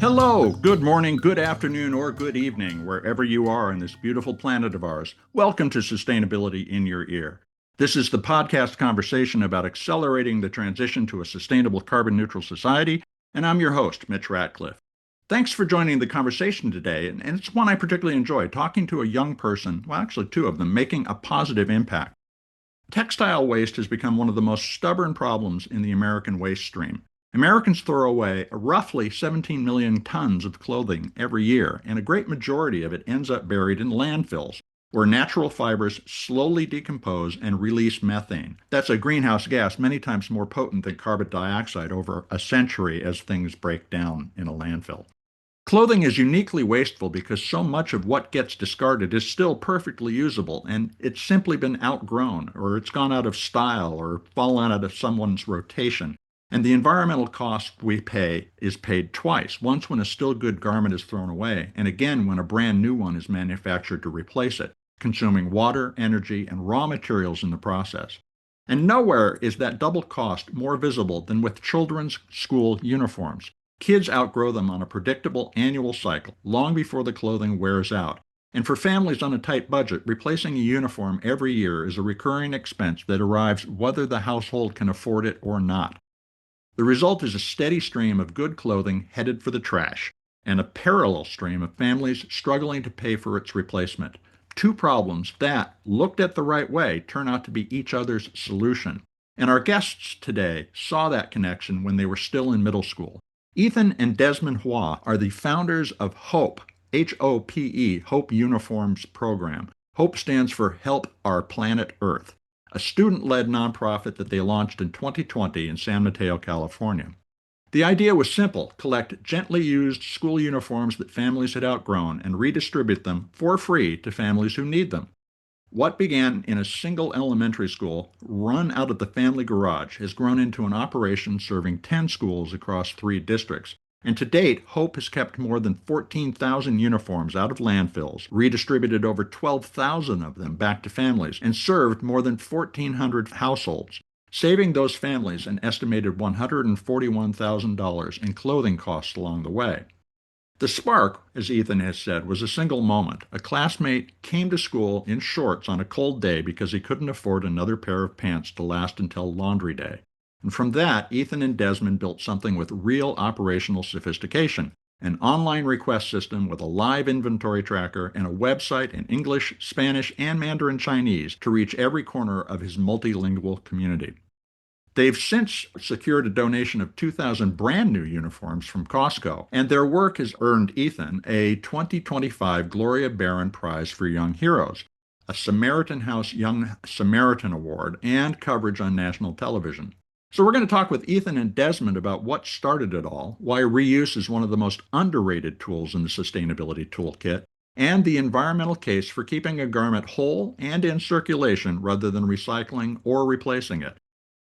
Hello, good morning, good afternoon, or good evening, wherever you are on this beautiful planet of ours. Welcome to Sustainability in Your Ear. This is the podcast conversation about accelerating the transition to a sustainable carbon neutral society, and I'm your host, Mitch Ratcliffe. Thanks for joining the conversation today, and it's one I particularly enjoy, talking to a young person, well, actually two of them, making a positive impact. Textile waste has become one of the most stubborn problems in the American waste stream. Americans throw away roughly 17 million tons of clothing every year, and a great majority of it ends up buried in landfills, where natural fibers slowly decompose and release methane. That's a greenhouse gas many times more potent than carbon dioxide over a century as things break down in a landfill. Clothing is uniquely wasteful because so much of what gets discarded is still perfectly usable, and it's simply been outgrown, or it's gone out of style, or fallen out of someone's rotation. And the environmental cost we pay is paid twice, once when a still good garment is thrown away, and again when a brand new one is manufactured to replace it, consuming water, energy, and raw materials in the process. And nowhere is that double cost more visible than with children's school uniforms. Kids outgrow them on a predictable annual cycle, long before the clothing wears out. And for families on a tight budget, replacing a uniform every year is a recurring expense that arrives whether the household can afford it or not. The result is a steady stream of good clothing headed for the trash, and a parallel stream of families struggling to pay for its replacement. Two problems that, looked at the right way, turn out to be each other's solution. And our guests today saw that connection when they were still in middle school. Ethan and Desmond Hua are the founders of HOPE, H-O-P-E, Hope Uniforms Program. HOPE stands for Help Our Planet Earth, a student-led nonprofit that they launched in 2020 in San Mateo, California. The idea was simple: collect gently used school uniforms that families had outgrown and redistribute them for free to families who need them. What began in a single elementary school, run out of the family garage, has grown into an operation serving 10 schools across 3 districts. And to date, Hope has kept more than 14,000 uniforms out of landfills, redistributed over 12,000 of them back to families, and served more than 1,400 households, saving those families an estimated $141,000 in clothing costs along the way. The spark, as Ethan has said, was a single moment. A classmate came to school in shorts on a cold day because he couldn't afford another pair of pants to last until laundry day. And from that, Ethan and Desmond built something with real operational sophistication: an online request system with a live inventory tracker and a website in English, Spanish, and Mandarin Chinese to reach every corner of his multilingual community. They've since secured a donation of 2,000 brand new uniforms from Costco, and their work has earned Ethan a 2025 Gloria Barron Prize for Young Heroes, a Samaritan House Young Samaritan Award, and coverage on national television. So we're going to talk with Ethan and Desmond about what started it all, why reuse is one of the most underrated tools in the sustainability toolkit, and the environmental case for keeping a garment whole and in circulation rather than recycling or replacing it.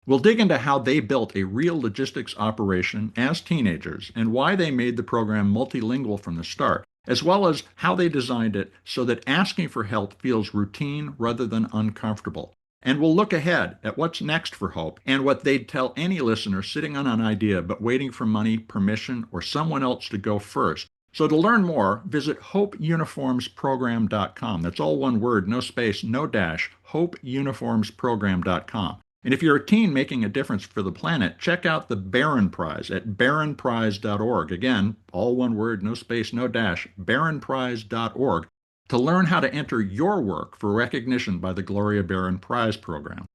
We'll dig into how they built a real logistics operation as teenagers and why they made the program multilingual from the start, as well as how they designed it so that asking for help feels routine rather than uncomfortable. And we'll look ahead at what's next for Hope and what they'd tell any listener sitting on an idea but waiting for money, permission, or someone else to go first. So to learn more, visit hopeuniformsprogram.com. That's all one word, no space, no dash, hopeuniformsprogram.com. And if you're a teen making a difference for the planet, check out the Barron Prize at barronprize.org. Again, all one word, no space, no dash, barronprize.org, to learn how to enter your work for recognition by the Gloria Barron Prize program.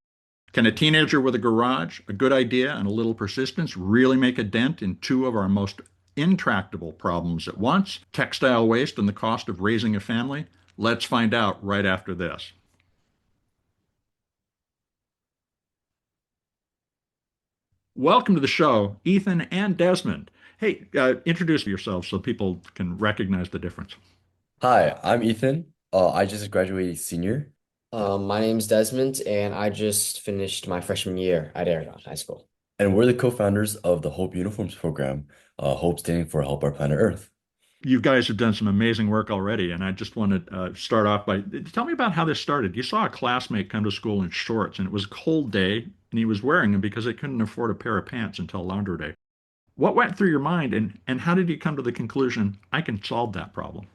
Can a teenager with a garage, a good idea, and a little persistence really make a dent in two of our most intractable problems at once: textile waste and the cost of raising a family? Let's find out right after this. Welcome to the show, Ethan and Desmond. Hey, introduce yourselves so people can recognize the difference. Hi, I'm Ethan. I just graduated senior, My name's Desmond, and I just finished my freshman year at Aragon High School. and we're the co-founders of the Hope Uniforms program. Hope standing for Help Our Planet Earth. You guys have done some amazing work already, and I just want to start off by tell me about how this started. You saw a classmate come to school in shorts, and it was a cold day, and he was wearing them because he couldn't afford a pair of pants until laundry day. What went through your mind and how did you come to the conclusion I can solve that problem?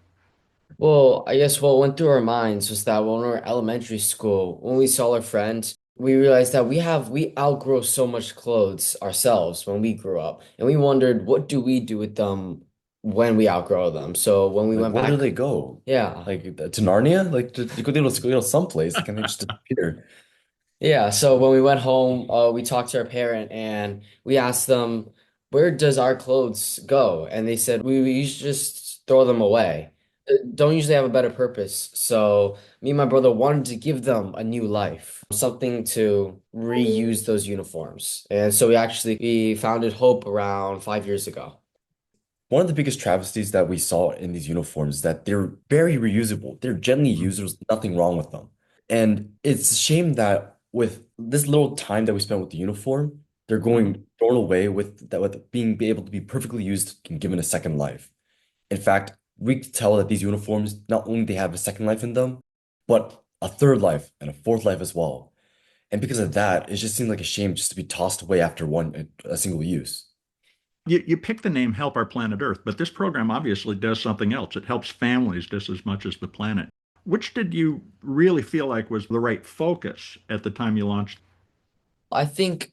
Well, I guess what went through our minds was that when we were elementary school, when we saw our friend, we realized that we outgrow so much clothes ourselves when we grew up. And we wondered, what do we do with them when we outgrow them? So when we Like, went where do back, they go? yeah. Like to Narnia? Like to go to someplace? Can they just disappear? Yeah, so when we went home, we talked to our parent and we asked them, where does our clothes go? And they said, we usually just throw them away. Don't usually have a better purpose. So me and my brother wanted to give them a new life, something to reuse those uniforms. And so we founded Hope around 5 years ago. One of the biggest travesties that we saw in these uniforms is that they're very reusable. They're gently used. There's nothing wrong with them. And it's a shame that with this little time that we spent with the uniform, they're Mhm. going thrown away with that with being able to be perfectly used and given a second life. In fact, we could tell that these uniforms not only they have a second life in them, but a third life and a fourth life as well. And because of that, it just seemed like a shame just to be tossed away after a single use. You pick the name Help Our Planet Earth, but this program obviously does something else. It helps families just as much as the planet. Which did you really feel like was the right focus at the time you launched? I think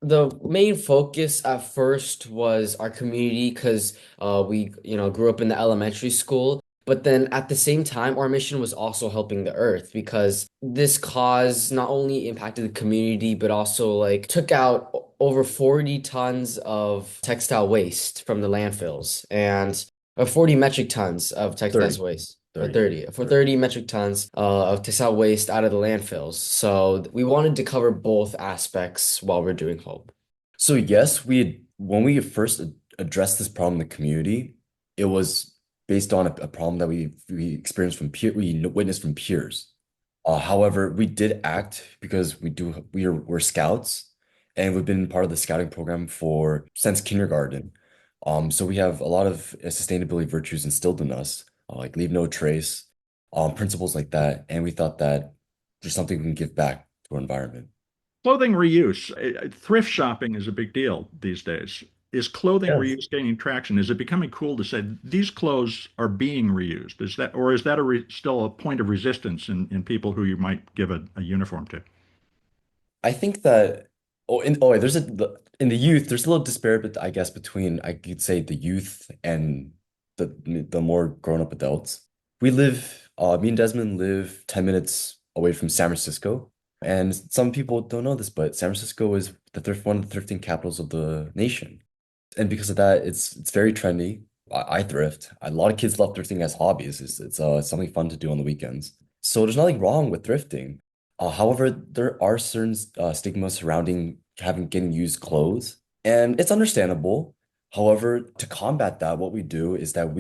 the main focus at first was our community because we grew up in the elementary school. But then at the same time, our mission was also helping the earth because this cause not only impacted the community, but also like took out over 40 tons of textile waste from the landfills and 40 metric tons of textile 30, waste. Or 30, 30 for 30. 30 metric tons of textile waste out of the landfills. So we wanted to cover both aspects while we're doing Hope. So yes, when we first addressed this problem in the community, it was based on a problem that we experienced we witnessed from peers. However, we did act because we're scouts, and we've been part of the scouting program for since kindergarten. So we have a lot of sustainability virtues instilled in us, like leave no trace, principles like that, and we thought that there's something we can give back to our environment. Clothing reuse. Thrift shopping is a big deal these days. Is clothing Yes. reuse gaining traction? Is it becoming cool to say these clothes are being reused? Is that, or is that still a point of resistance in people who you might give a uniform to? I think that wait, in the youth, there's a little disparity, I guess, between I could say the youth and the more grown-up adults. Me and Desmond live 10 minutes away from San Francisco. And some people don't know this, but San Francisco is one of the thrifting capitals of the nation. And because of that, it's very trendy. I thrift. A lot of kids love thrifting as hobbies. It's something fun to do on the weekends. So there's nothing wrong with thrifting. However, there are certain stigmas surrounding getting used clothes, and it's understandable. However, to combat that, what we do is that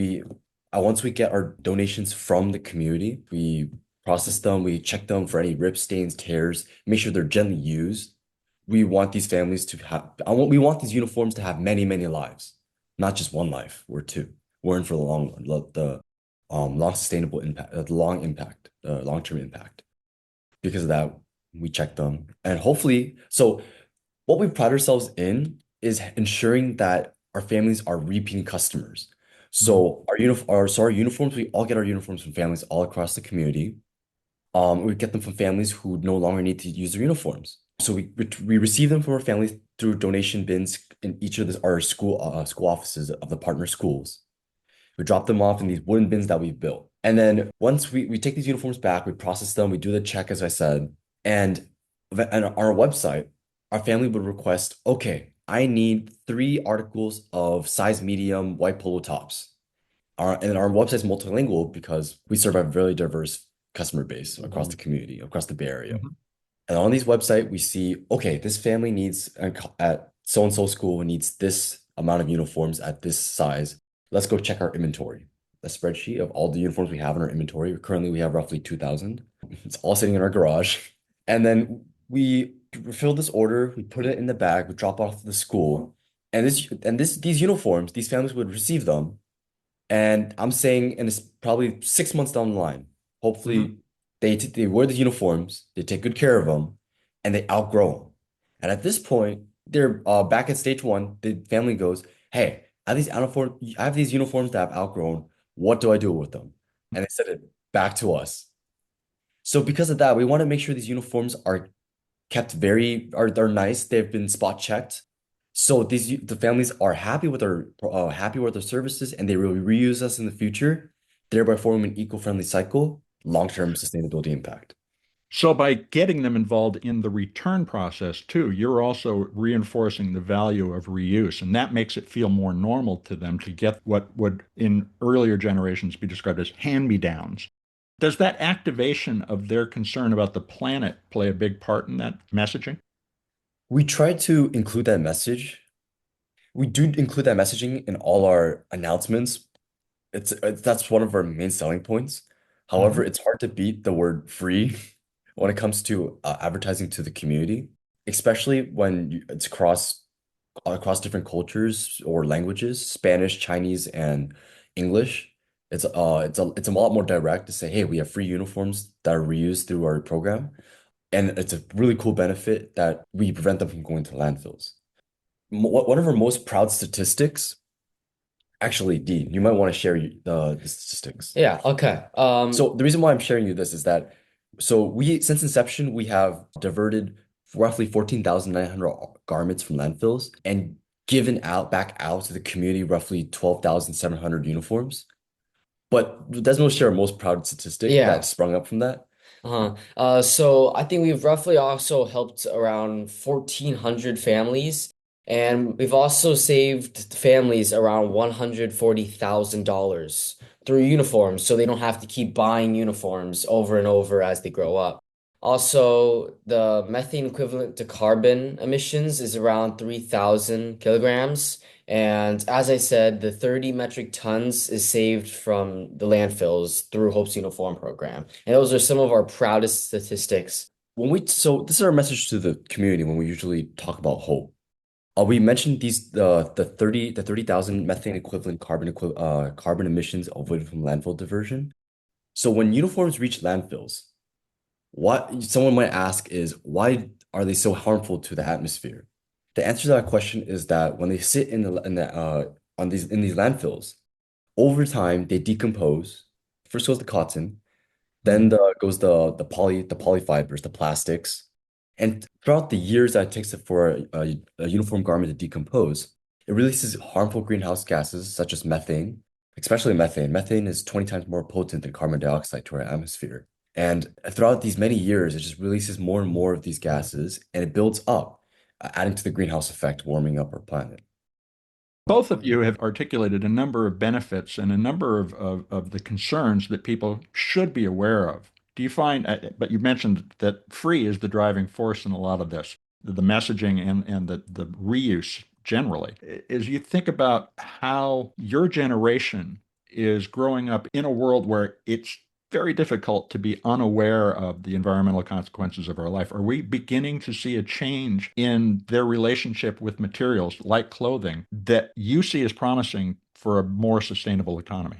once we get our donations from the community, we process them, we check them for any rips, stains, tears, make sure they're gently used. We want these families to have, we want these uniforms to have many, many lives, not just one life or two. We're in for the long sustainable impact, the long-term impact. Because of that, we check them. And hopefully, so what we pride ourselves in is ensuring that our families are repeating customers. Mhm. So our uniforms, we all get our uniforms from families all across the community. We get them from families who no longer need to use their uniforms. So we receive them from our families through donation bins in each of our school offices of the partner schools. We drop them off in these wooden bins that we've built. And then once we take these uniforms back, we process them, we do the check, as I said. And on our website, our family would request, okay, I need 3 articles of size medium white polo tops. And our website's multilingual because we serve a really diverse customer base across the community, across the Bay Area. Mhm. And on these website, we see, okay, this family needs at so and so school needs this amount of uniforms at this size. Let's go check our inventory. A spreadsheet of all the uniforms we have in our inventory. Currently, we have roughly 2,000. It's all sitting in our garage. And then we fill this order, we put it in the bag, we drop off to the school. These uniforms, these families would receive them. And I'm saying, and it's probably 6 months down the line. Mhm. Hopefully, they wear the uniforms, they take good care of them, and they outgrow them. And at this point, they're back at stage one. The family goes, "Hey, I have these uniforms that I've outgrown. What do I do with them?" And they send it back to us. So because of that, we want to make sure these uniforms are kept are nice. They've been spot checked. So the families are happy with our services, and they will reuse us in the future, thereby forming an eco-friendly cycle, long-term sustainability impact. So by getting them involved in the return process too, you're also reinforcing the value of reuse, and that makes it feel more normal to them to get what would in earlier generations be described as hand-me-downs. Does that activation of their concern about the planet play a big part in that messaging? We try to include that message. We do include that messaging in all our announcements. That's one of our main selling points. However, Mhm. it's hard to beat the word free when it comes to advertising to the community, especially when it's across different cultures or languages, Spanish, Chinese, and English. It's a lot more direct to say, hey, we have free uniforms that are reused through our program. And it's a really cool benefit that we prevent them from going to landfills. One of our most proud statistics, actually, Dean, you might want to share the statistics. Yeah, okay. So the reason why I'm sharing you this is that since inception we have diverted roughly 14,900 garments from landfills and given out back out to the community roughly 12,700 uniforms. But Desmond will share a most proud statistic that Yeah. sprung up from that. So I think we've roughly also helped around 1,400 families, and we've also saved families around $140,000 through uniforms, so they don't have to keep buying uniforms over and over as they grow up. Also, the methane equivalent to carbon emissions is around 3,000 kilograms. And as I said, the 30 metric tons is saved from the landfills through Hope's uniform program. And those are some of our proudest statistics. So this is our message to the community when we usually talk about hope. We mentioned the 30,000 methane equivalent carbon emissions avoided from landfill diversion. So when uniforms reach landfills, what someone might ask is why are they so harmful to the atmosphere? The answer to that question is that when they sit in these landfills, over time they decompose. First goes the cotton, then Mhm. goes the polyfibers, the plastics. And throughout the years that it takes for a uniform garment to decompose, it releases harmful greenhouse gases such as methane, especially methane. Methane is 20 times more potent than carbon dioxide to our atmosphere. And throughout these many years, it just releases more and more of these gases and it builds up, adding to the greenhouse effect, warming up our planet. Both of you have articulated a number of benefits and a number of the concerns that people should be aware of. Do you find, but you mentioned that free is the driving force in a lot of this, the messaging and the reuse generally. As you think about how your generation is growing up in a world where it's very difficult to be unaware of the environmental consequences of our life. Are we beginning to see a change in their relationship with materials like clothing that you see as promising for a more sustainable economy?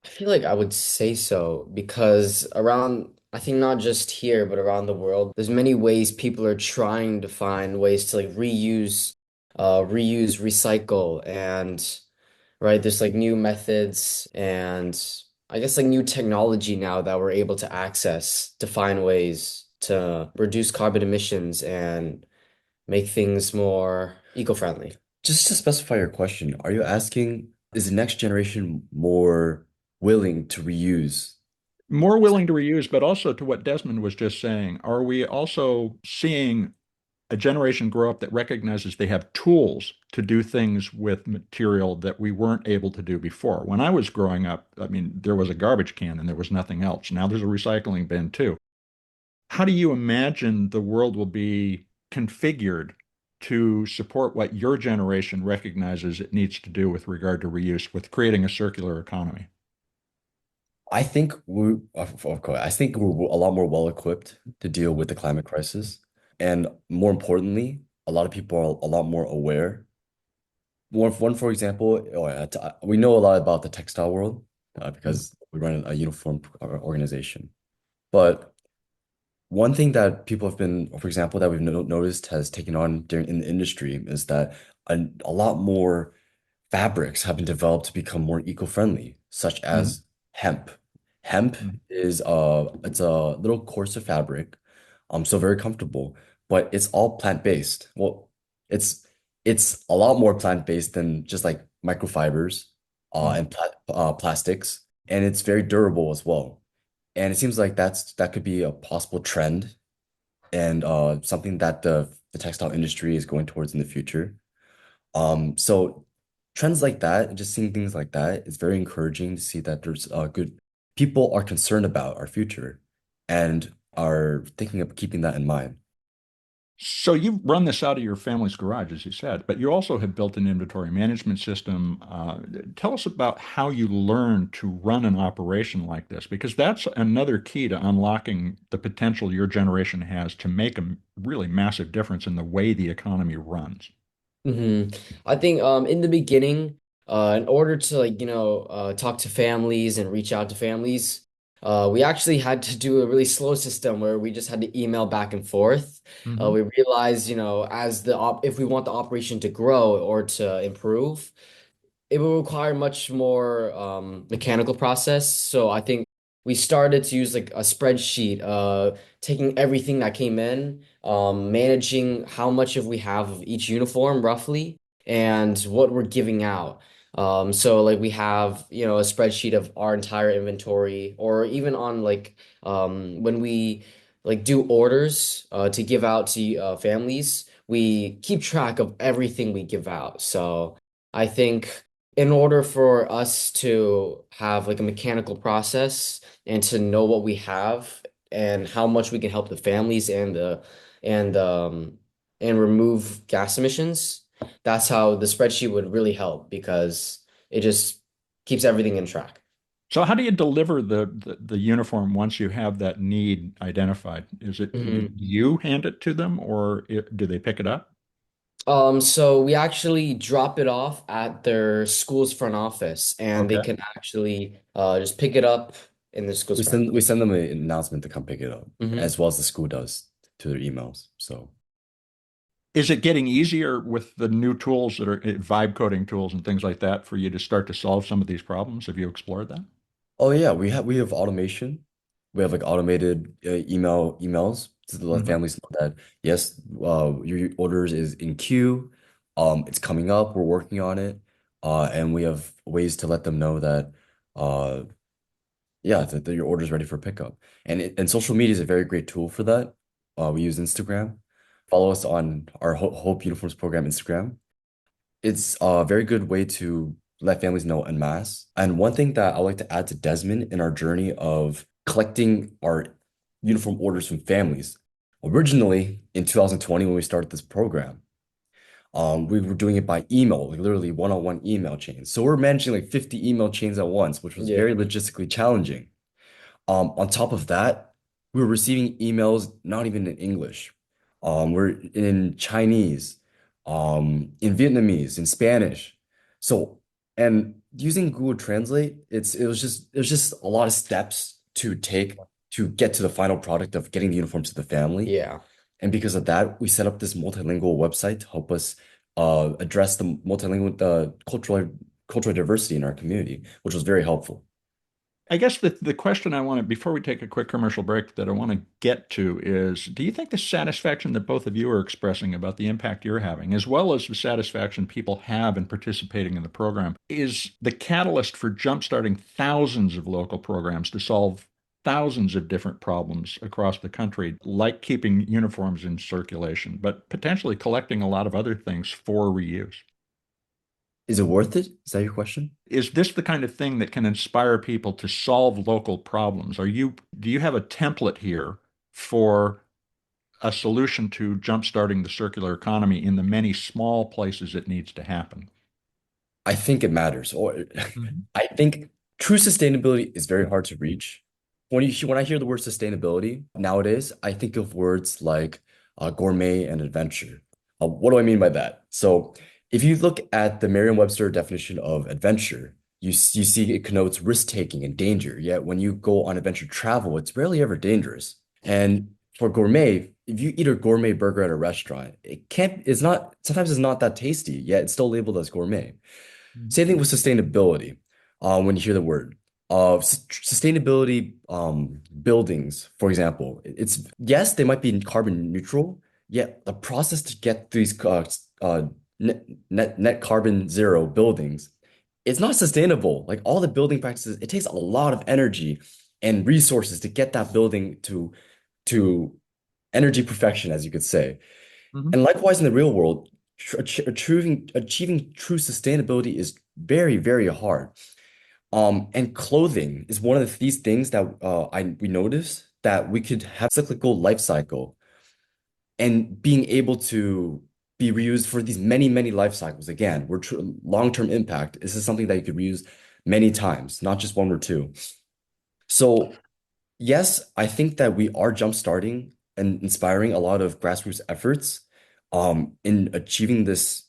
I feel like I would say so because I think not just here, but around the world, there's many ways people are trying to find ways to like recycle, and right, there's like new methods and I guess like new technology now that we're able to access to find ways to reduce carbon emissions and make things more eco-friendly. Just to specify your question, are you asking, is the next generation more willing to reuse? More willing to reuse, but also to what Desmond was just saying, are we also seeing a generation grow up that recognizes they have tools to do things with material that we weren't able to do before? When I was growing up, I mean, there was a garbage can and there was nothing else. Now there's a recycling bin too. How do you imagine the world will be configured to support what your generation recognizes it needs to do with regard to reuse, with creating a circular economy? I think of course, I think we're a lot more well equipped to deal with the climate crisis. And more importantly, a lot of people are a lot more aware. For example, we know a lot about the textile world Mm. because we run a uniform organization. But One thing that people have been, for example, that we've noticed has taken on during in the industry is that a lot more fabrics have been developed to become more eco-friendly, such Mhm. as hemp. Hemp is it's a little coarser fabric, so very comfortable, but it's all plant-based. Well, it's it's a lot more plant-based than just like microfibers Mhm. and plastics, and it's very durable as well. And it seems like that could be a possible trend and something that the textile industry is going towards in the future. So trends like that, and just seeing things like that, it's very encouraging to see that there's good people are concerned about our future and are thinking of keeping that in mind. So you run this out of your family's garage, as you said, but you also have built an inventory management system. Tell us about how you learned to run an operation like this, because that's another key to unlocking the potential your generation has to make a really massive difference in the way the economy runs. hmm I think in the beginning, in order to talk to families and reach out to families, we actually had to do a really slow system where we just had to email back and forth. Hmm. We realized, as the op if we want the operation to grow or to improve, it will require much more mechanical process. So I think we started to use like a spreadsheet, taking everything that came in, managing how much of we have of each uniform roughly, and what we're giving out. So like we have, a spreadsheet of our entire inventory, or even on like when we like do orders to give out to families, we keep track of everything we give out. So I think in order for us to have like a mechanical process and to know what we have and how much we can help the families and um and remove gas emissions, that's how the spreadsheet would really help because it just keeps everything in track. So how do you deliver the uniform once you have that need identified? Do Mhm. you hand it to them or do they pick it up? So we actually drop it off at their school's front office, and they Okay. can actually just pick it up in the school's front. We send them an announcement to come pick it up, Mhm. as well as the school does to their emails. So, Is it getting easier with the new tools that are vibe coding tools and things like that for you to start to solve some of these problems? Have you explored that? oh yeah, we have automation. We have like automated emails to let Hmm. families know that yes, your orders is in queue. It's coming up. We're working on it. And we have ways to let them know that uh, yeah, that your order is ready for pickup. And social media is a very great tool for that. We use Instagram. Follow us on our Hope Uniforms program Instagram. It's a very good way to let families know en masse. And one thing that I like to add to Desmond in our journey of collecting our uniform orders from families. Originally, in 2020, when we started this program, we were doing it by email, like literally one-on-one email chains. So we're managing like 50 email chains at once, which was Yeah. very logistically challenging. On top of that, we were receiving emails not even in English. We're in Chinese, in Vietnamese, in Spanish. So, and using Google Translate, it was just a lot of steps to take to get to the final product of getting the uniform to the family. Yeah. And because of that, we set up this multilingual website to help us address the multilingual cultural diversity in our community, which was very helpful. I guess the question I want to, before we take a quick commercial break, that I want to get to is, do you think the satisfaction that both of you are expressing about the impact you're having, as well as the satisfaction people have in participating in the program, is the catalyst for jumpstarting thousands of local programs to solve thousands of different problems across the country, like keeping uniforms in circulation, but potentially collecting a lot of other things for reuse? Is it worth it? Is that your question? Is this the kind of thing that can inspire people to solve local problems? Do you have a template here for a solution to jumpstarting the circular economy in the many small places it needs to happen? I think it matters. Or Mhm. I think true sustainability is very hard to reach. When I hear the word sustainability nowadays, I think of words like gourmet and adventure. What do I mean by that? So, if you look at the Merriam-Webster definition of adventure, you see it connotes risk taking and danger. Yet when you go on adventure travel, it's rarely ever dangerous. And for gourmet, if you eat a gourmet burger at a restaurant, it's not, sometimes it's not that tasty, yet it's still labeled as gourmet. Mhm. Same thing with sustainability. When you hear the word sustainability, buildings, for example, it's yes, they might be carbon neutral, yet the process to get these net carbon zero buildings, it's not sustainable. Like all the building practices, it takes a lot of energy and resources to get that building to energy perfection, as you could say. Mhm. And likewise in the real world, achieving true sustainability is very, very hard. And clothing is one of these things that we notice that we could have cyclical life cycle and being able to be reused for these many, many life cycles. Again, we're long-term impact. This is something that you could reuse many times, not just one or two. So yes, I think that we are jumpstarting and inspiring a lot of grassroots efforts in achieving these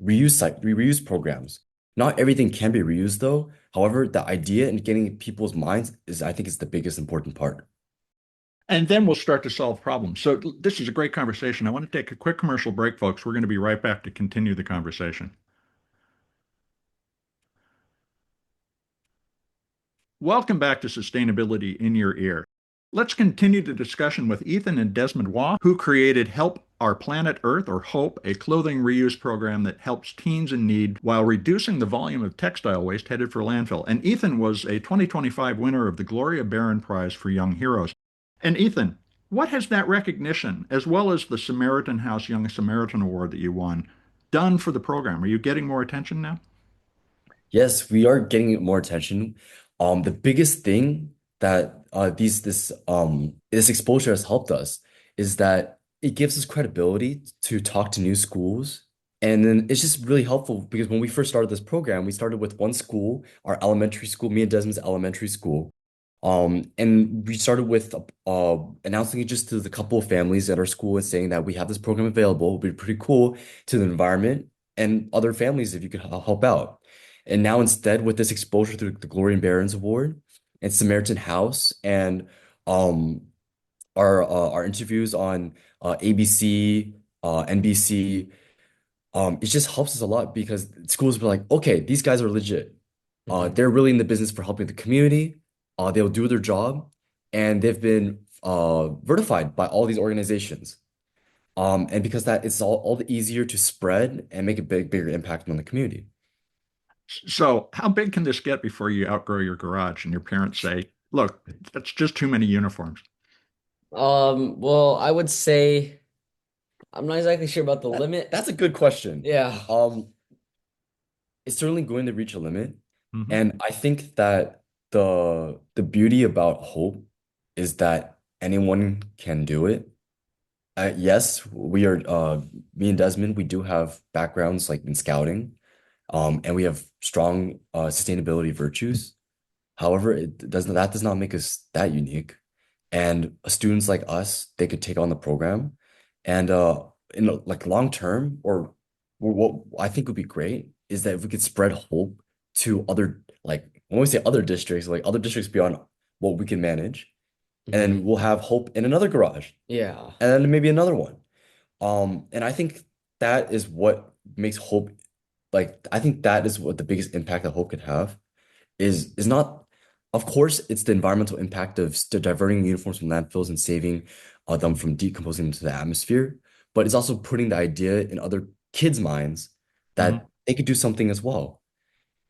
reuse programs. Not everything can be reused though. However, the idea and getting people's minds is I think is the biggest important part. And then we'll start to solve problems. So this is a great conversation. I want to take a quick commercial break, folks. We're going to be right back to continue the conversation. Welcome back to Sustainability in Your Ear. Let's continue the discussion with Ethan and Desmond Waugh, who created Help Our Planet Earth, or HOPE, a clothing reuse program that helps teens in need while reducing the volume of textile waste headed for landfill. And Ethan was a 2025 winner of the Gloria Barron Prize for Young Heroes. And Ethan, what has that recognition, as well as the Samaritan House Young Samaritan Award that you won, done for the program? Are you getting more attention now? Yes, we are getting more attention. The biggest thing that this exposure has helped us is that it gives us credibility to talk to new schools. And then it's just really helpful because when we first started this program, we started with one school, our elementary school, me and Desmond's elementary school. And we started with announcing it just to the couple of families at our school and saying that we have this program available. It would be pretty cool to the environment and other families if you could help out. And now instead with this exposure through the Gloria and Barron's Award and Samaritan House and um our interviews on ABC, NBC, it just helps us a lot because schools be like, okay, these guys are legit. Mhm. They're really in the business for helping the community. They'll do their job, and they've been verified by all these organizations. And because that it's all the easier to spread and make a bigger impact on the community. So, how big can this get before you outgrow your garage and your parents say, look, that's just too many uniforms? Well, I would say I'm not exactly sure about the limit. That's a good question. Yeah. Um, it's certainly going to reach a limit, Hmm. and I think that the beauty about hope is that anyone can do it. Yes, we are. Me and Desmond, we do have backgrounds like in scouting, and we have strong sustainability virtues. However, that does not make us that unique. And students like us, they could take on the program, and like long term, or what I think would be great is that if we could spread hope to other like when we say other districts, like other districts beyond what we can manage, and then Hmm. we'll have hope in another garage, Yeah. and then maybe another one. And I think that is what makes hope like I think that is what the biggest impact that hope could have is not, of course, it's the environmental impact of diverting uniforms from landfills and saving them from decomposing into the atmosphere, but it's also putting the idea in other kids' minds Hmm. that they could do something as well.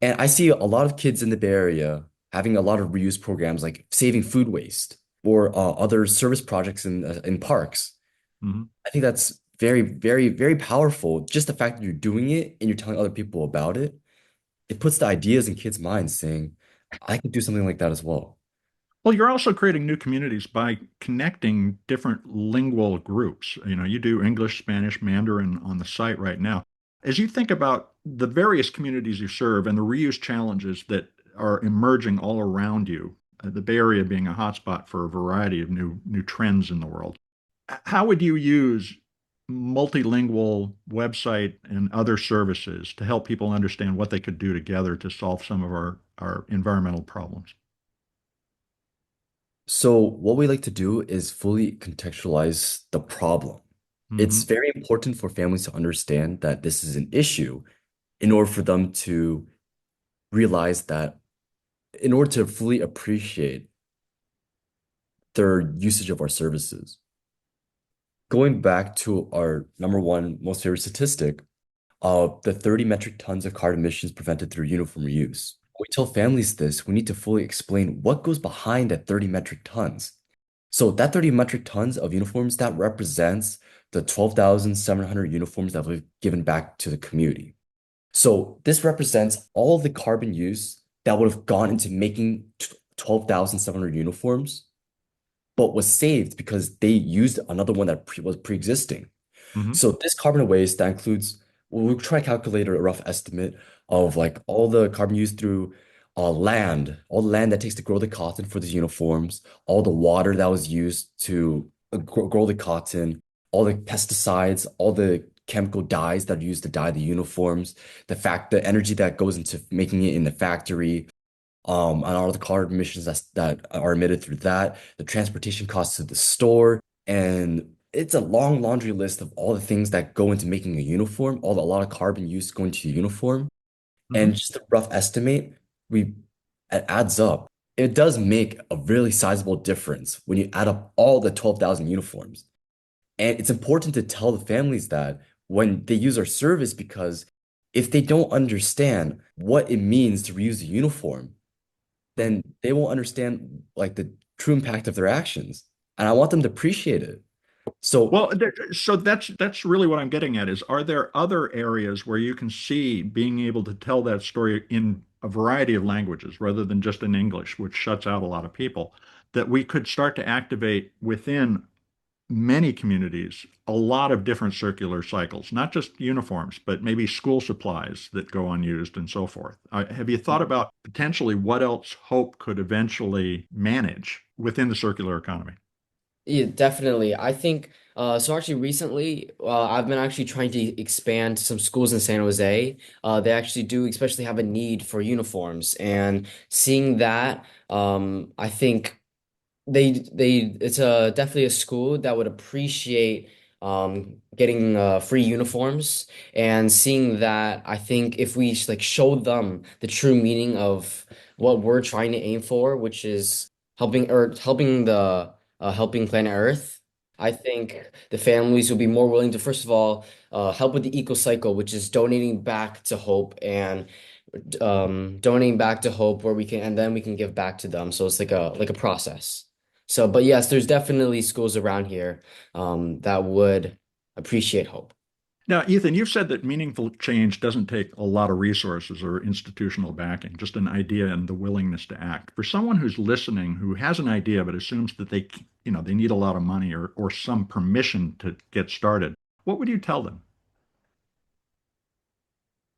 And I see a lot of kids in the Bay Area having a lot of reuse programs like saving food waste or other service projects in parks. Hmm. I think that's very, very, very powerful. Just the fact that you're doing it and you're telling other people about it, it puts the ideas in kids' minds saying, I could do something like that as well. Well, you're also creating new communities by connecting different lingual groups. You know, you do English, Spanish, Mandarin on the site right now. As you think about the various communities you serve and the reuse challenges that are emerging all around you, the Bay Area being a hotspot for a variety of new trends in the world, how would you use multilingual website and other services to help people understand what they could do together to solve some of our environmental problems? So what we like to do is fully contextualize the problem. It's Hmm. very important for families to understand that this is an issue in order for them to realize that in order to fully appreciate their usage of our services. Going back to our number one most favorite statistic, the 30 metric tons of carbon emissions prevented through uniform use. When we tell families this, we need to fully explain what goes behind that 30 metric tons. So that 30 metric tons of uniforms, that represents the 12,700 uniforms that we've given back to the community. So this represents all the carbon use that would have gone into making 12,700 uniforms, but was saved because they used another one that was pre-existing. Hmm. So this carbon waste that includes, well, we'll try to calculate a rough estimate of like all the carbon used through land, all the land that takes to grow the cotton for these uniforms, all the water that was used to grow the cotton, all the pesticides, all the chemical dyes that are used to dye the uniforms, the energy that goes into making it in the factory, and all the carbon emissions that are emitted through that, the transportation costs to the store, and it's a long laundry list of all the things that go into making a uniform, a lot of carbon use going to a uniform, Hmm. and just a rough estimate, we it adds up. It does make a really sizable difference when you add up all the 12,000 uniforms. And it's important to tell the families that when they use our service because if they don't understand what it means to reuse a uniform, then they won't understand like the true impact of their actions. And I want them to appreciate it. So Well, so that's really what I'm getting at is, are there other areas where you can see being able to tell that story in a variety of languages rather than just in English, which shuts out a lot of people, that we could start to activate within many communities a lot of different circular cycles, not just uniforms, but maybe school supplies that go unused and so forth. Have you thought about potentially what else Hope could eventually manage within the circular economy? Yeah, definitely. I think so actually recently I've been actually trying to expand some schools in San Jose. They actually do especially have a need for uniforms and seeing that I think they it's a definitely a school that would appreciate getting free uniforms and seeing that I think if we like show them the true meaning of what we're trying to aim for, which is helping the helping planet Earth, I think the families will be more willing to first of all help with the eco cycle, which is donating back to Hope and donating back to Hope where we can and then we can give back to them. So it's like a process. So, but yes, there's definitely schools around here that would appreciate Hope. Now, Ethan, you've said that meaningful change doesn't take a lot of resources or institutional backing, just an idea and the willingness to act. For someone who's listening, who has an idea but assumes that they need a lot of money or some permission to get started, what would you tell them?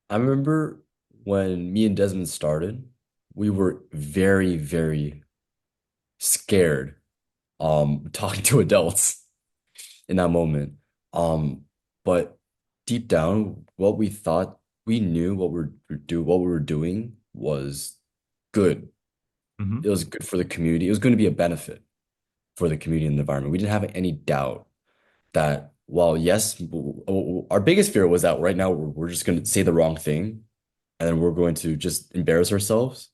I remember when me and Desmond started, we were very, very scared talking to adults in that moment. Um, but deep down, what we thought we knew what we were doing was good. Hmm. It was good for the community. It was going to be a benefit for the community and the environment. We didn't have any doubt that, well, yes, our biggest fear was that right now we're just going to say the wrong thing and then we're going to just embarrass ourselves.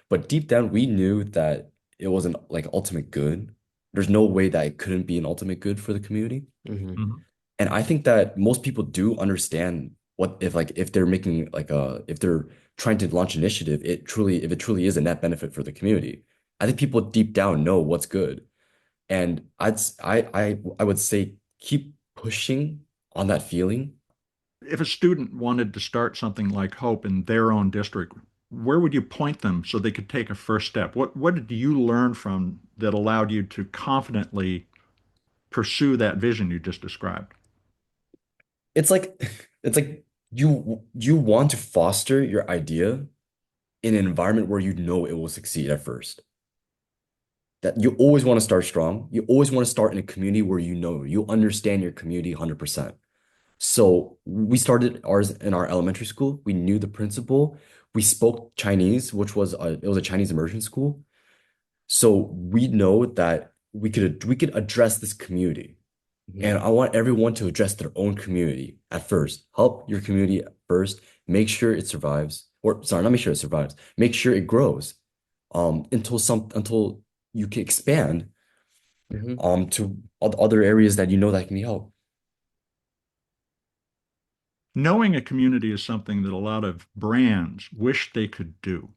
But deep down, we knew that it wasn't like ultimate good. There's no way that it couldn't be an ultimate good for the community. Hmm. Hmm. And I think that most people do understand what if they're making like if they're trying to launch an initiative, if it truly is a net benefit for the community. I think people deep down know what's good. And I would say keep pushing on that feeling. If a student wanted to start something like Hope in their own district, where would you point them so they could take a first step? What did you learn from that allowed you to confidently pursue that vision you just described? It's like it's like you want to foster your idea in an environment where you know it will succeed at first. That you always want to start strong. You always want to start in a community where you know you understand your community 100%. So we started ours in our elementary school. We knew the principal. We spoke Chinese, which was it was a Chinese immersion school. So we know that we could address this community. Mhm. And I want everyone to address their own community at first. Help your community first. Make sure it survives. Or sorry, not make sure it survives. Make sure it grows. Until you can expand Mhm. to other areas that you know that can be helped. Knowing a community is something that a lot of brands wish they could do.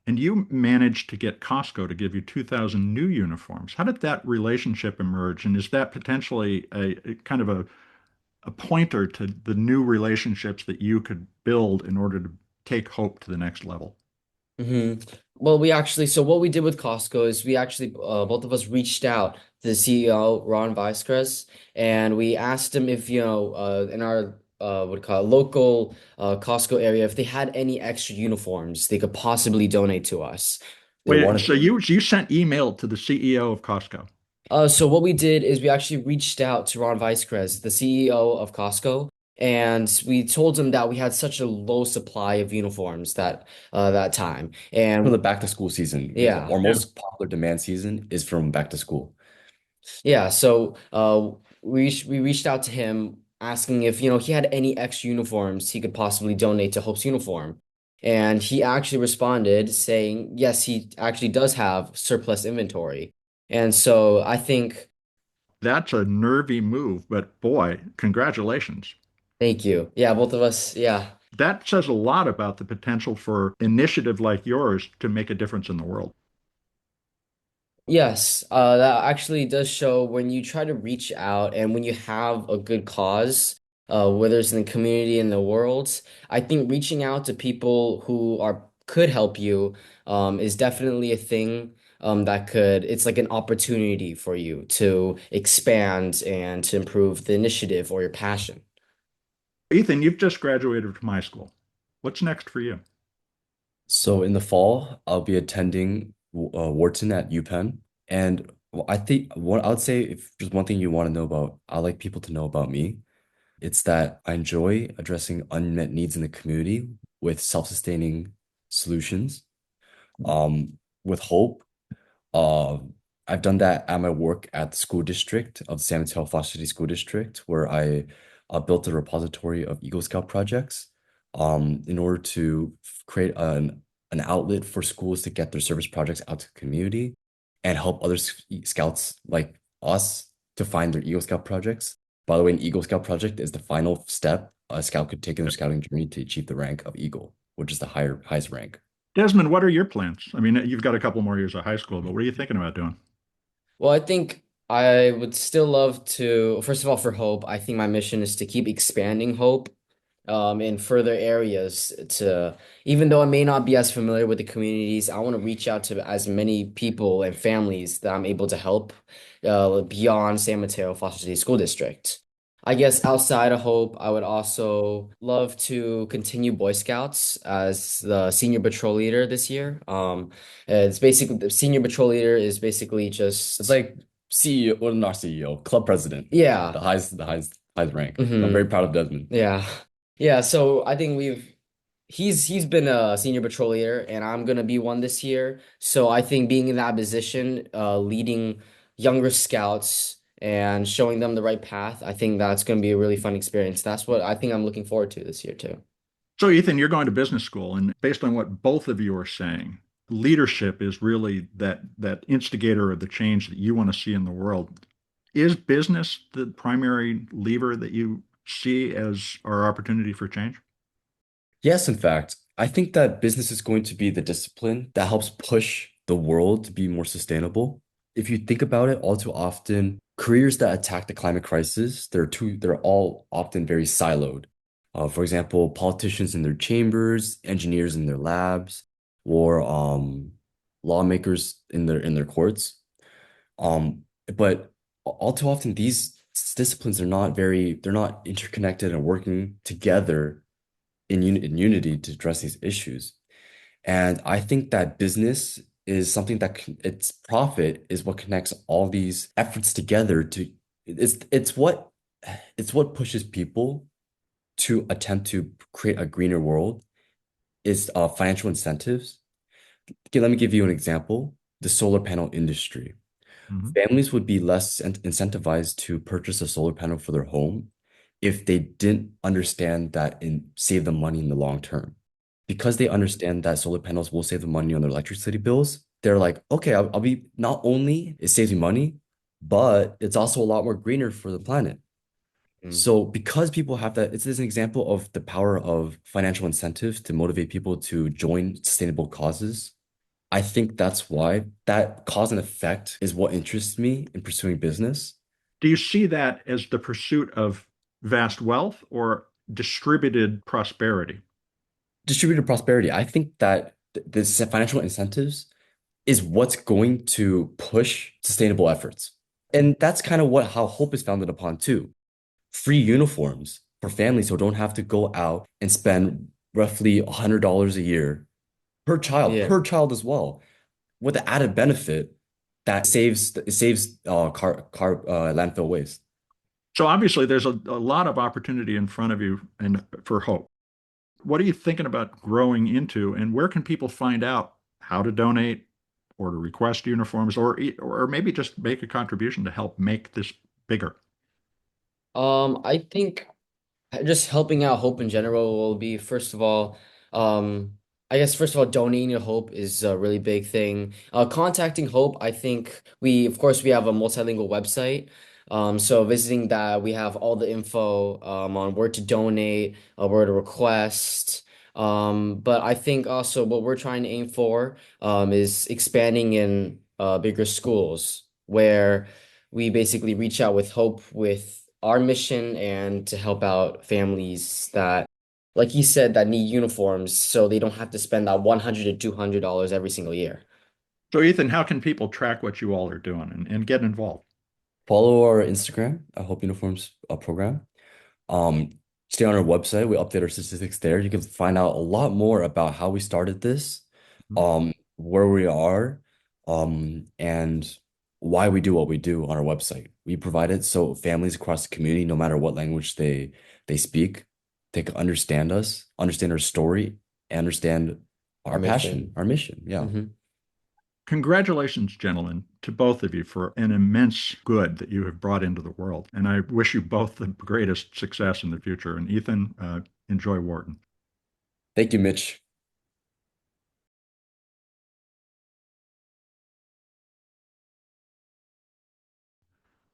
And you managed to get Costco to give you 2,000 new uniforms. How did that relationship emerge? And is that potentially a kind of a pointer to the new relationships that you could build in order to take Hope to the next level? Well, so what we did with Costco is we actually, both of us reached out to the CEO, Ron Weisskreis, and we asked him if, in our, what do you call it, local Costco area, if they had any extra uniforms they could possibly donate to us. They Wait, wanted so you sent email to the CEO of Costco. So what we did is we actually reached out to Ron Weisskreis, the CEO of Costco, and we told him that we had such a low supply of uniforms that time. for the And back to school season. yeah. Our Yeah. most popular demand season is from back to school. Yeah, so we reached out to him asking if he had any extra uniforms he could possibly donate to Hope's uniform, and he actually responded saying yes, he actually does have surplus inventory, and so I think That's a nervy move, but boy, congratulations. thank you. Yeah, both of us. Yeah. That says a lot about the potential for initiative like yours to make a difference in the world. Yes, that actually does show when you try to reach out and when you have a good cause, whether it's in the community in the world. I think reaching out to people who are could help you, is definitely a thing, it's like an opportunity for you to expand and to improve the initiative or your passion. Ethan, you've just graduated from high school. What's next for you? So in the fall, I'll be attending Wharton at UPenn. And I think what I would say, if there's one thing you want to know about, I like people to know about me. It's that I enjoy addressing unmet needs in the community with self-sustaining solutions. With hope, uh, I've done that at my work at the school district of San Mateo Foster City School District, where I built a repository of Eagle Scout projects in order to create an outlet for schools to get their service projects out to the community and help other scouts like us to find their Eagle Scout projects. By the way, an Eagle Scout project is the final step a scout could take in their scouting journey to achieve the rank of Eagle, which is the highest rank. Desmond, what are your plans? I mean, you've got a couple more years of high school, but what are you thinking about doing? Well, I think I would still love to, first of all, for Hope, I think my mission is to keep expanding Hope, in further areas to, even though I may not be as familiar with the communities, I want to reach out to as many people and families that I'm able to help, beyond San Mateo Foster City School District. I guess outside of Hope, I would also love to continue Boy Scouts as the senior patrol leader this year. It's basically the senior patrol leader is basically It's just, like CEO, well, not CEO, club president, yeah. the highest rank. I'm very Hmm. proud of Desmond. Yeah. Yeah, so I think he's been a senior patrol leader and I'm gonna be one this year. So I think being in that position, leading younger scouts and showing them the right path, I think that's gonna be a really fun experience. That's what I think I'm looking forward to this year too. So, Ethan, you're going to business school, and based on what both of you are saying, leadership is really that instigator of the change that you want to see in the world. Is business the primary lever that you see as our opportunity for change? Yes, in fact, I think that business is going to be the discipline that helps push the world to be more sustainable. If you think about it, all too often, careers that attack the climate crisis, they're all often very siloed. For example, politicians in their chambers, engineers in their labs, or lawmakers in their courts. But all too often, these disciplines they're not interconnected and working together in unity to address these issues. And I think that business is something its profit is what connects all these efforts together to it's what pushes people to attempt to create a greener world is financial incentives. Okay, let me give you an example. the solar panel industry. Mhm. Families would be less incentivized to purchase a solar panel for their home if they didn't understand that and save them money in the long term. Because they understand that solar panels will save them money on their electricity bills, they're like, okay, I'll be not only it saves me money, but it's also a lot more greener for the planet. Mm. So because people have that, it's an example of the power of financial incentives to motivate people to join sustainable causes. I think that's why that cause and effect is what interests me in pursuing business. Do you see that as the pursuit of vast wealth or distributed prosperity? Distributed prosperity. I think that this financial incentives is what's going to push sustainable efforts. And that's kind of what how hope is founded upon too. Free uniforms for families who don't have to go out and spend roughly $100 a year Yeah. per child as well, with the added benefit that saves landfill waste. So obviously, there's a lot of opportunity in front of you and for hope. What are you thinking about growing into, and where can people find out how to donate or to request uniforms or maybe just make a contribution to help make this bigger? I think just helping out Hope in general will be, first of all, I guess first of all, donating to Hope is a really big thing. Contacting Hope, I think of course, we have a multilingual website. So visiting that, we have all the info on where to donate, where to request. But I think also what we're trying to aim for is expanding in bigger schools where we basically reach out with Hope with our mission and to help out families that, like you said, that need uniforms so they don't have to spend that 100 to $200 every single year. So, Ethan, how can people track what you all are doing and get involved? Follow our Instagram, Hope Uniforms program. Um, Stay on our website. We update our statistics there. You can find out a lot more about how we started this, where we are, and why we do what we do on our website. We provide it so families across the community, no matter what language they speak, they can understand us, understand our story, and understand Our our passion, mission. our mission. Yeah. Hmm. Congratulations, gentlemen, to both of you for an immense good that you have brought into the world. And I wish you both the greatest success in the future. And Ethan, enjoy Wharton. Thank you, Mitch.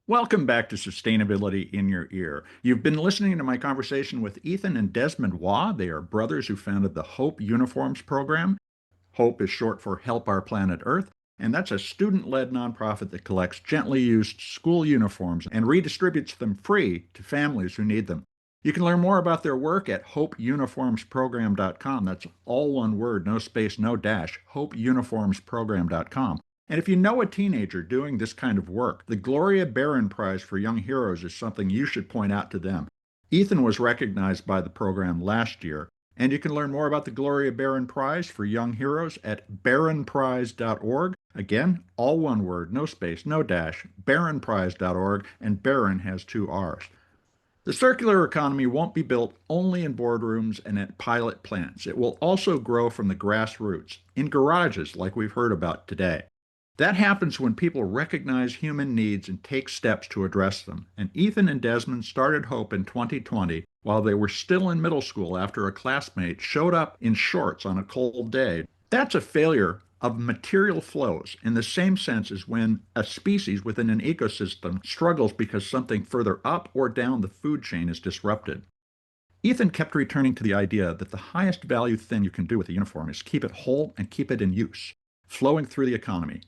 Welcome back to Sustainability in Your Ear. You've been listening to my conversation with Ethan and Desmond Waugh. They are brothers who founded the Hope Uniforms program. Hope is short for Help Our Planet Earth, and that's a student-led nonprofit that collects gently used school uniforms and redistributes them free to families who need them. You can learn more about their work at hopeuniformsprogram.com. That's all one word, no space, no dash, hopeuniformsprogram.com. And if you know a teenager doing this kind of work, the Gloria Barron Prize for Young Heroes is something you should point out to them. Ethan was recognized by the program last year, and you can learn more about the Gloria Barron Prize for Young Heroes at barronprize.org. Again, all one word, no space, no dash, barronprize.org, and Barron has two R's. The circular economy won't be built only in boardrooms and at pilot plants. It will also grow from the grassroots, in garages like we've heard about today. That happens when people recognize human needs and take steps to address them. And Ethan and Desmond started Hope in 2020 while they were still in middle school after a classmate showed up in shorts on a cold day. That's a failure of material flows in the same sense as when a species within an ecosystem struggles because something further up or down the food chain is disrupted. Ethan kept returning to the idea that the highest value thing you can do with a uniform is keep it whole and keep it in use, flowing through the economy.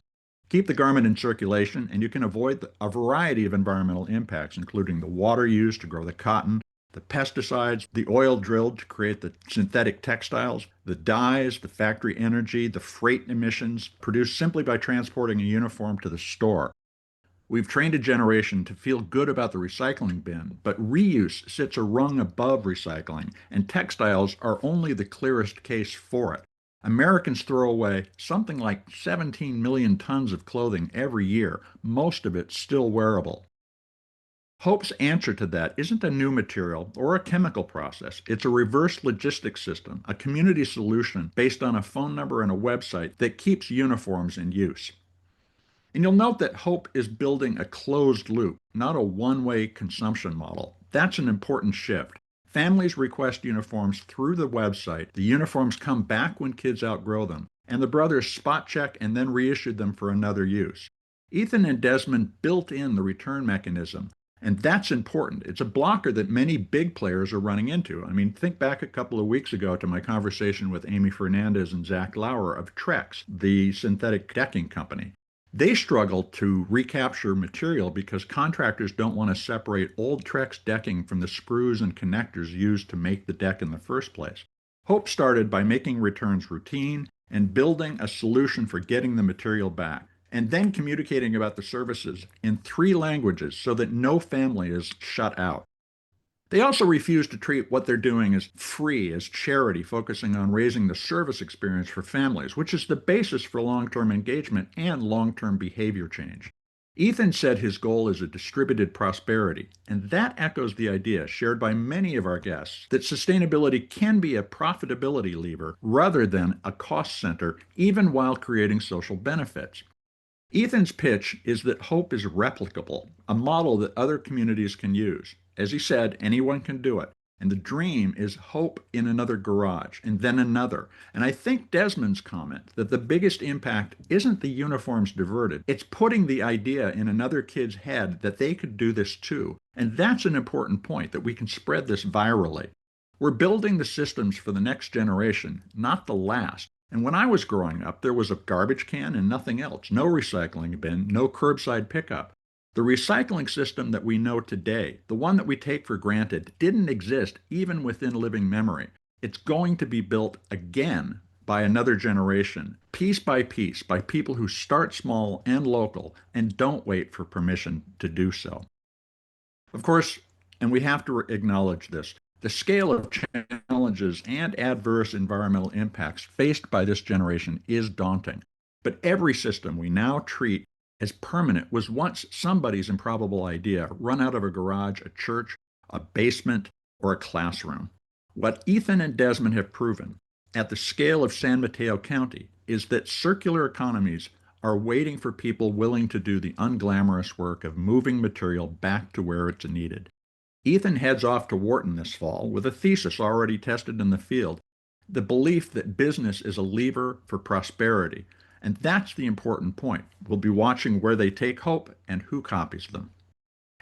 Keep the garment in circulation, and you can avoid a variety of environmental impacts, including the water used to grow the cotton, the pesticides, the oil drilled to create the synthetic textiles, the dyes, the factory energy, the freight emissions produced simply by transporting a uniform to the store. We've trained a generation to feel good about the recycling bin, but reuse sits a rung above recycling, and textiles are only the clearest case for it. Americans throw away something like 17 million tons of clothing every year, most of it still wearable. Hope's answer to that isn't a new material or a chemical process. It's a reverse logistics system, a community solution based on a phone number and a website that keeps uniforms in use. And you'll note that Hope is building a closed loop, not a one-way consumption model. That's an important shift. Families request uniforms through the website. The uniforms come back when kids outgrow them, and the brothers spot check and then reissue them for another use. Ethan and Desmond built in the return mechanism, and that's important. It's a blocker that many big players are running into. I mean, think back a couple of weeks ago to my conversation with Amy Fernandez and Zach Lauer of Trex, the synthetic decking company. They struggle to recapture material because contractors don't want to separate old Trex decking from the screws and connectors used to make the deck in the first place. Hope started by making returns routine and building a solution for getting the material back, and then communicating about the services in 3 languages so that no family is shut out. They also refuse to treat what they're doing as free, as charity, focusing on raising the service experience for families, which is the basis for long-term engagement and long-term behavior change. Ethan said his goal is a distributed prosperity, and that echoes the idea shared by many of our guests that sustainability can be a profitability lever rather than a cost center, even while creating social benefits. Ethan's pitch is that Hope is replicable, a model that other communities can use. As he said, anyone can do it. And the dream is Hope in another garage, and then another. And I think Desmond's comment that the biggest impact isn't the uniforms diverted, it's putting the idea in another kid's head that they could do this too. And that's an important point, that we can spread this virally. We're building the systems for the next generation, not the last. And when I was growing up, there was a garbage can and nothing else. No recycling bin, no curbside pickup. The recycling system that we know today, the one that we take for granted, didn't exist even within living memory. It's going to be built again by another generation, piece by people who start small and local and don't wait for permission to do so. Of course, and we have to acknowledge this, the scale of challenges and adverse environmental impacts faced by this generation is daunting. But every system we now treat as permanent was once somebody's improbable idea, run out of a garage, a church, a basement, or a classroom. What Ethan and Desmond have proven at the scale of San Mateo County is that circular economies are waiting for people willing to do the unglamorous work of moving material back to where it's needed. Ethan heads off to Wharton this fall with a thesis already tested in the field, the belief that business is a lever for prosperity. And that's the important point. We'll be watching where they take Hope and who copies them.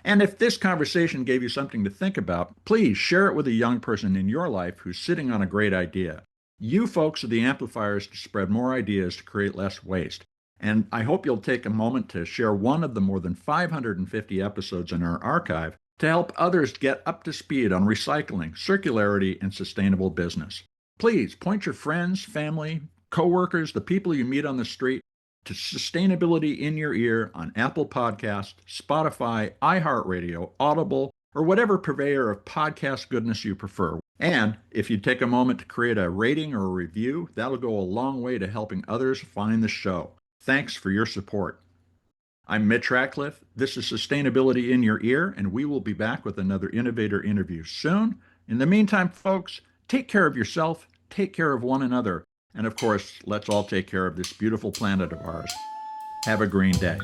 And if this conversation gave you something to think about, please share it with a young person in your life who's sitting on a great idea. You folks are the amplifiers to spread more ideas to create less waste. And I hope you'll take a moment to share one of the more than 550 episodes in our archive to help others get up to speed on recycling, circularity, and sustainable business. Please point your friends, family, coworkers, the people you meet on the street, to Sustainability in Your Ear on Apple Podcasts, Spotify, iHeartRadio, Audible, or whatever purveyor of podcast goodness you prefer. And if you take a moment to create a rating or a review, that'll go a long way to helping others find the show. Thanks for your support. I'm Mitch Ratcliffe. This is Sustainability in Your Ear, and we will be back with another innovator interview soon. In the meantime, folks, take care of yourself, take care of one another, and of course, let's all take care of this beautiful planet of ours. Have a green day.